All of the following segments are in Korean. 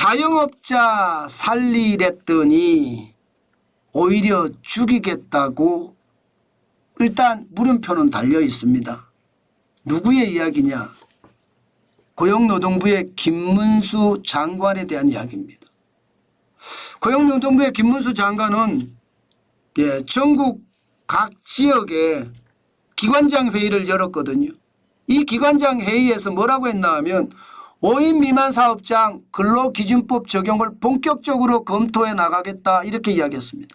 자영업자 살리랬더니 오히려 죽이겠다고 일단 물음표는 달려 있습니다. 누구의 이야기냐? 고용노동부의 김문수 장관에 대한 이야기입니다. 고용노동부의 김문수 장관은 전국 각 지역에 기관장 회의를 열었거든요. 이 기관장 회의에서 뭐라고 했나 하면 5인 미만 사업장 근로기준법 적용을 본격적으로 검토해 나가겠다 이렇게 이야기했습니다.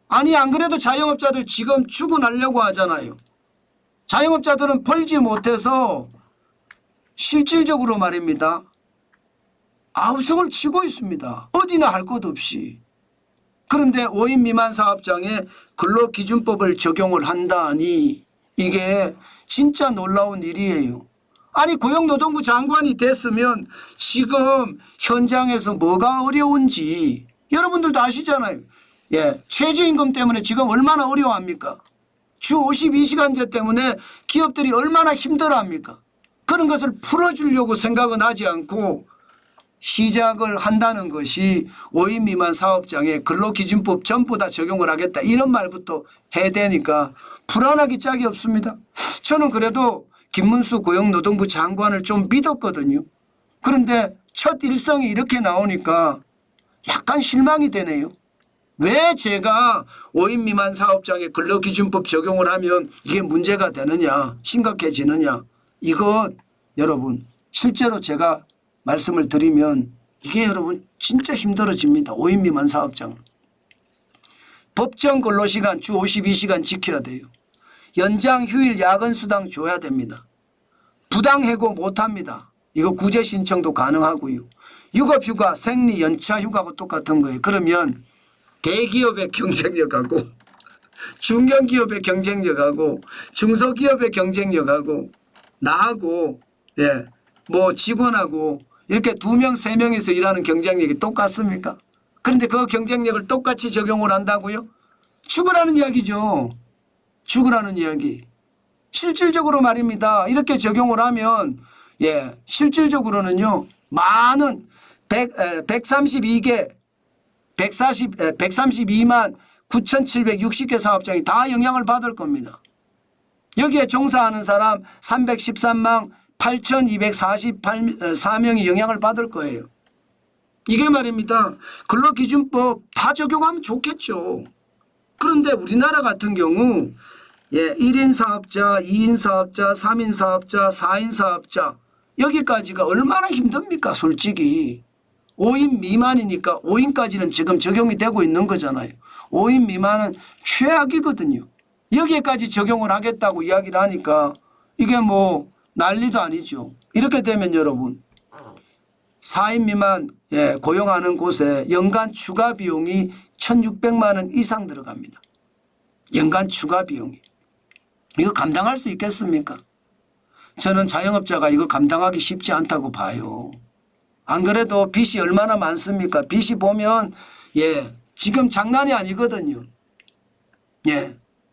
아니 안 그래도 자영업자들 지금 죽어나려고 하잖아요. 자영업자들은 벌지 못해서 실질적으로 말입니다. 아우성을 치고 있습니다. 어디나 할 것 없이. 그런데 5인 미만 사업장에 근로기준법을 적용을 한다니 이게 진짜 놀라운 일이에요. 아니 고용노동부 장관이 됐으면 지금 현장에서 뭐가 어려운지 여러분들도 아시잖아요. 최저임금 때문에 지금 얼마나 어려워합니까? 주 52시간제 때문에 기업들이 얼마나 힘들어합니까? 그런 것을 풀어주려고 생각은 하지 않고 시작을 한다는 것이 5인 미만 사업장에 근로기준법 전부 다 적용을 하겠다 이런 말부터 해야 되니까 불안하기 짝이 없습니다. 저는 그래도 김문수 고용노동부 장관을 좀 믿었거든요. 그런데 첫 일성이 이렇게 나오니까 약간 실망이 되네요. 왜 제가 5인 미만 사업장에 근로기준법 적용을 하면 이게 문제가 되느냐 심각해지느냐 이것 여러분 실제로 제가 말씀을 드리면 이게 여러분 진짜 힘들어집니다. 5인 미만 사업장은. 법정 근로시간 주 52시간 지켜야 돼요. 연장 휴일 야근 수당 줘야 됩니다. 부당해고 못합니다. 이거 구제 신청도 가능하고요. 육업휴가 생리 연차 휴가하고 똑같은 거예요. 그러면 대기업의 경쟁력하고 중견기업의 경쟁력하고 중소기업의 경쟁력하고 나하고 뭐 직원하고 이렇게 2명 3명에서 일하는 경쟁력이 똑같습니까? 그런데 그 경쟁력을 똑같이 적용을 한다고요? 죽으라는 이야기죠. 죽으라는 이야기. 실질적으로 말입니다. 이렇게 적용을 하면 실질적으로는요. 많은 132개 132만 9,760개 사업장이 다 영향을 받을 겁니다. 여기에 종사하는 사람 313만 8,244명이 영향을 받을 거예요. 이게 말입니다. 근로기준법 다 적용하면 좋겠죠. 그런데 우리나라 같은 경우 1인 사업자, 2인 사업자, 3인 사업자, 4인 사업자 여기까지가 얼마나 힘듭니까 솔직히. 5인 미만이니까 5인까지는 지금 적용이 되고 있는 거잖아요. 5인 미만은 최악이거든요. 여기까지 적용을 하겠다고 이야기를 하니까 이게 뭐 난리도 아니죠. 이렇게 되면 여러분 4인 미만 고용하는 곳에 연간 추가 비용이 1,600만 원 이상 들어갑니다. 연간 추가 비용이. 이거 감당할 수 있겠습니까? 저는 자영업자가 이거 감당하기 쉽지 않다고 봐요. 안 그래도 빚이 얼마나 많습니까? 빚이 보면 지금 장난이 아니거든요.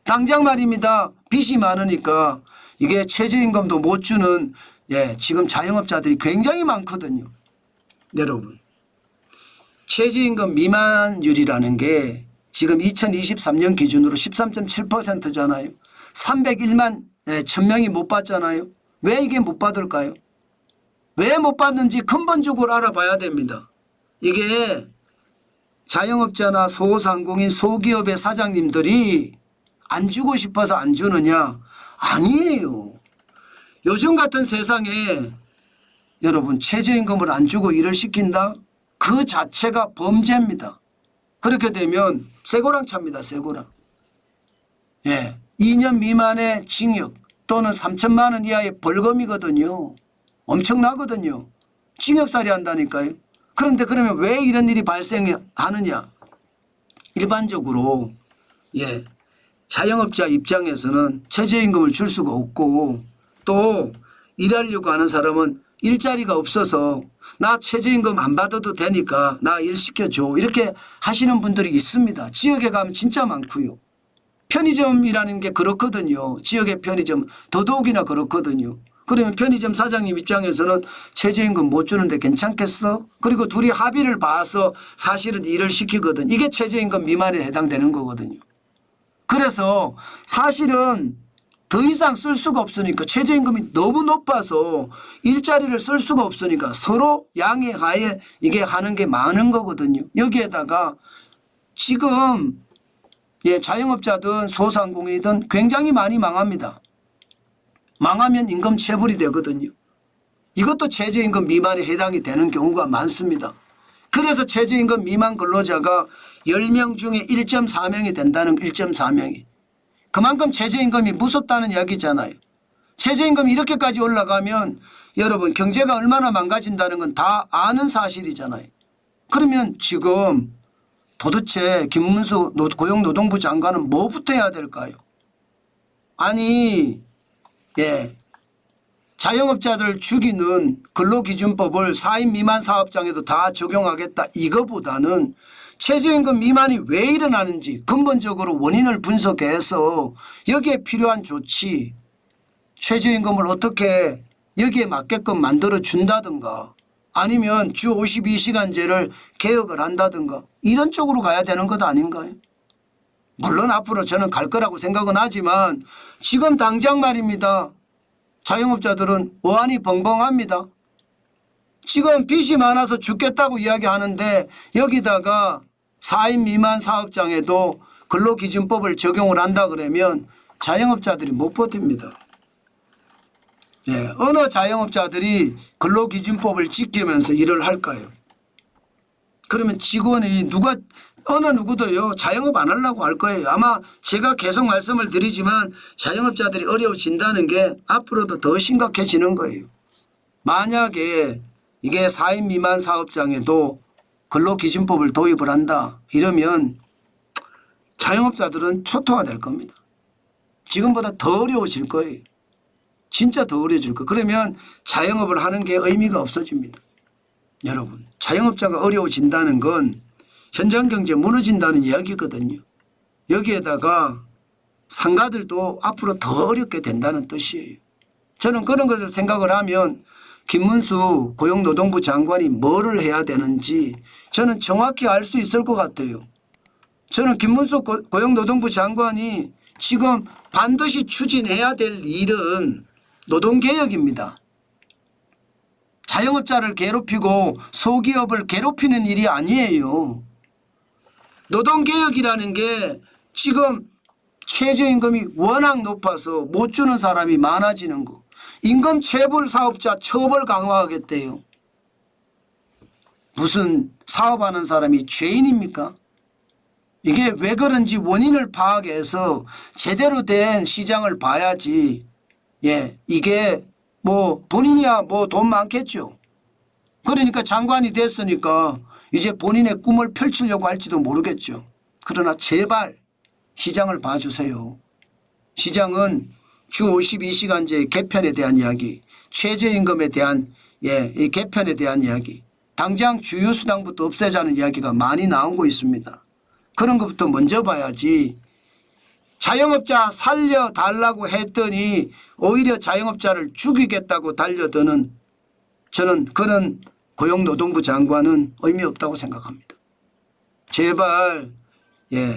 당장 말입니다. 빚이 많으니까 이게 최저임금도 못 주는 지금 자영업자들이 굉장히 많거든요. 여러분 최저임금 미만율이라는 게 지금 2023년 기준으로 13.7%잖아요. 301만 1,000명이 못 받잖아요. 왜 이게 못 받을까요? 왜 못 받는지 근본적으로 알아봐야 됩니다. 이게 자영업자나 소상공인 소기업의 사장님들이 안 주고 싶어서 안 주느냐? 아니에요. 요즘 같은 세상에 여러분 최저임금을 안 주고 일을 시킨다? 그 자체가 범죄입니다. 그렇게 되면 쇠고랑 찹니다. 쇠고랑. 2년 미만의 징역 또는 3천만 원 이하의 벌금이거든요. 엄청나거든요. 징역살이 한다니까요. 그런데 그러면 왜 이런 일이 발생하느냐. 일반적으로 자영업자 입장에서는 최저임금을 줄 수가 없고 또 일하려고 하는 사람은 일자리가 없어서 나 최저임금 안 받아도 되니까 나 일 시켜줘 이렇게 하시는 분들이 있습니다. 지역에 가면 진짜 많고요. 편의점이라는 게 그렇거든요. 지역의 편의점 더더욱이나 그렇거든요. 그러면 편의점 사장님 입장에서는 최저임금 못 주는데 괜찮겠어? 그리고 둘이 합의를 봐서 사실은 일을 시키거든. 이게 최저임금 미만에 해당되는 거거든요. 그래서 사실은 더 이상 쓸 수가 없으니까 최저임금이 너무 높아서 일자리를 쓸 수가 없으니까 서로 양해하에 이게 하는 게 많은 거거든요. 여기에다가 지금 자영업자든 소상공인이든 굉장히 많이 망합니다. 망하면 임금 체불이 되거든요. 이것도 최저임금 미만에 해당이 되는 경우가 많습니다. 그래서 최저임금 미만 근로자가 10명 중에 1.4명이 된다는 1.4명이. 그만큼 최저임금이 무섭다는 이야기잖아요. 최저임금이 이렇게까지 올라가면 여러분 경제가 얼마나 망가진다는 건 다 아는 사실이잖아요. 그러면 지금 도대체 김문수 고용노동부 장관은 뭐부터 해야 될까요? 아니 자영업자들을 죽이는 근로기준법을 4인 미만 사업장에도 다 적용하겠다. 이거보다는 최저임금 미만이 왜 일어나는지 근본적으로 원인을 분석해서 여기에 필요한 조치, 최저임금을 어떻게 여기에 맞게끔 만들어 준다든가 아니면 주 52시간제를 개혁을 한다든가 이런 쪽으로 가야 되는 것 아닌가요? 물론 앞으로 저는 갈 거라고 생각은 하지만 지금 당장 말입니다. 자영업자들은 어안이 벙벙합니다. 지금 빚이 많아서 죽겠다고 이야기하는데 여기다가 4인 미만 사업장에도 근로기준법을 적용을 한다 그러면 자영업자들이 못 버팁니다. 어느 자영업자들이 근로기준법을 지키면서 일을 할까요? 그러면 직원이 어느 누구도요 자영업 안 하려고 할 거예요. 아마 제가 계속 말씀을 드리지만 자영업자들이 어려워진다는 게 앞으로도 더 심각해지는 거예요. 만약에 이게 4인 미만 사업장에도 근로기준법을 도입을 한다 이러면 자영업자들은 초토화될 겁니다. 지금보다 더 어려워질 거예요. 진짜 더 어려워질 거예요. 그러면 자영업을 하는 게 의미가 없어집니다. 여러분 자영업자가 어려워진다는 건 현장 경제 무너진다는 이야기거든요. 여기에다가 상가들도 앞으로 더 어렵게 된다는 뜻이에요. 저는 그런 것을 생각을 하면 김문수 고용노동부 장관이 뭐를 해야 되는지 저는 정확히 알 수 있을 것 같아요. 저는 김문수 고용노동부 장관이 지금 반드시 추진해야 될 일은 노동개혁입니다. 자영업자를 괴롭히고 소기업을 괴롭히는 일이 아니에요. 노동개혁이라는 게 지금 최저임금이 워낙 높아서 못 주는 사람이 많아지는 거. 임금 체불 사업자 처벌 강화하겠대요. 무슨 사업하는 사람이 죄인입니까? 이게 왜 그런지 원인을 파악해서 제대로 된 시장을 봐야지. 이게 뭐 본인이야 뭐 돈 많겠죠. 그러니까 장관이 됐으니까 이제 본인의 꿈을 펼치려고 할지도 모르겠죠. 그러나 제발 시장을 봐주세요. 시장은 주 52시간제 개편에 대한 이야기, 최저임금에 대한 이 개편에 대한 이야기, 당장 주휴수당부터 없애자는 이야기가 많이 나오고 있습니다. 그런 것부터 먼저 봐야지. 자영업자 살려달라고 했더니 오히려 자영업자를 죽이겠다고 달려드는 저는 그런 고용노동부 장관은 의미 없다고 생각합니다. 제발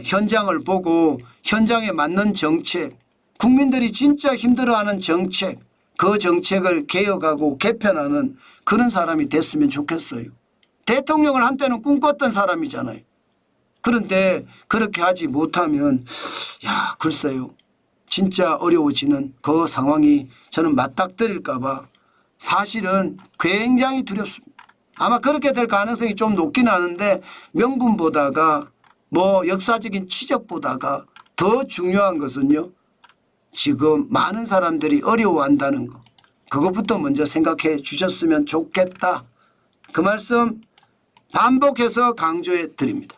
현장을 보고 현장에 맞는 정책, 국민들이 진짜 힘들어하는 정책, 그 정책을 개혁하고 개편하는 그런 사람이 됐으면 좋겠어요. 대통령을 한때는 꿈꿨던 사람이잖아요. 그런데 그렇게 하지 못하면 글쎄요. 진짜 어려워지는 그 상황이 저는 맞닥뜨릴까 봐 사실은 굉장히 두렵습니다. 아마 그렇게 될 가능성이 좀 높긴 하는데 명분보다가 뭐 역사적인 치적보다가 더 중요한 것은요. 지금 많은 사람들이 어려워한다는 거. 그것부터 먼저 생각해 주셨으면 좋겠다. 그 말씀 반복해서 강조해 드립니다.